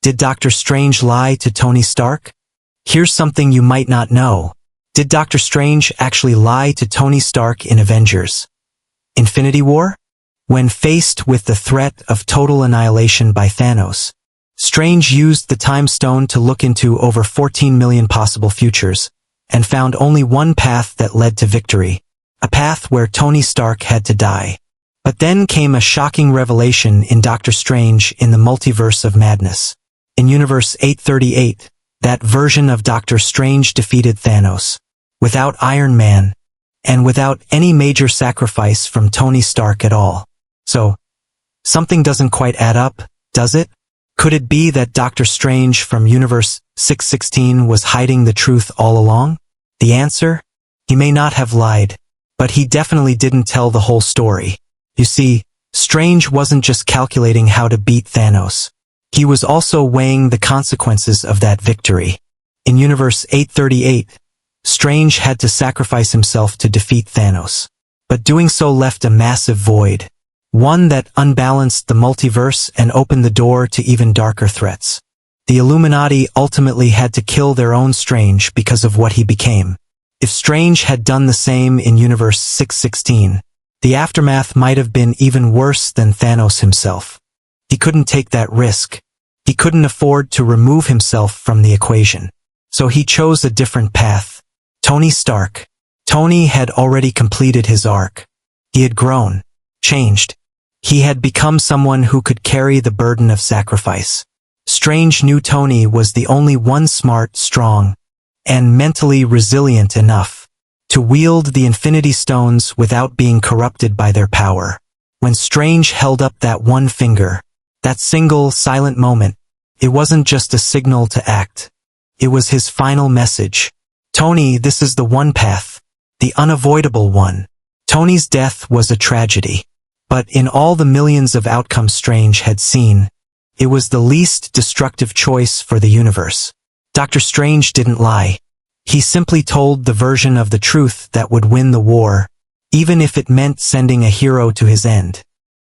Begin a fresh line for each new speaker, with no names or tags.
Did Doctor Strange lie to Tony Stark? Here's something you might not know. Did Doctor Strange actually lie to Tony Stark in Avengers: Infinity War? When faced with the threat of total annihilation by Thanos, Strange used the Time Stone to look into over 14 million possible futures, and found only one path that led to victory, a path where Tony Stark had to die. But then came a shocking revelation in Doctor Strange in the Multiverse of Madness. In Universe 838, that version of Doctor Strange defeated Thanos, without Iron Man, and without any major sacrifice from Tony Stark at all. So, something doesn't quite add up, does it? Could it be that Doctor Strange from Universe 616 was hiding the truth all along? The answer? He may not have lied, but he definitely didn't tell the whole story. You see, Strange wasn't just calculating how to beat Thanos. He was also weighing the consequences of that victory. In Universe 838, Strange had to sacrifice himself to defeat Thanos. But doing so left a massive void, one that unbalanced the multiverse and opened the door to even darker threats. The Illuminati ultimately had to kill their own Strange because of what he became. If Strange had done the same in Universe 616, the aftermath might have been even worse than Thanos himself. He couldn't take that risk. He couldn't afford to remove himself from the equation. So he chose a different path. Tony Stark. Tony had already completed his arc. He had grown, changed. He had become someone who could carry the burden of sacrifice. Strange knew Tony was the only one smart, strong, and mentally resilient enough to wield the Infinity Stones without being corrupted by their power. When Strange held up that one finger, that single, silent moment, it wasn't just a signal to act. It was his final message. Tony, this is the one path, the unavoidable one. Tony's death was a tragedy. But in all the millions of outcomes Strange had seen, it was the least destructive choice for the universe. Doctor Strange didn't lie. He simply told the version of the truth that would win the war, even if it meant sending a hero to his end.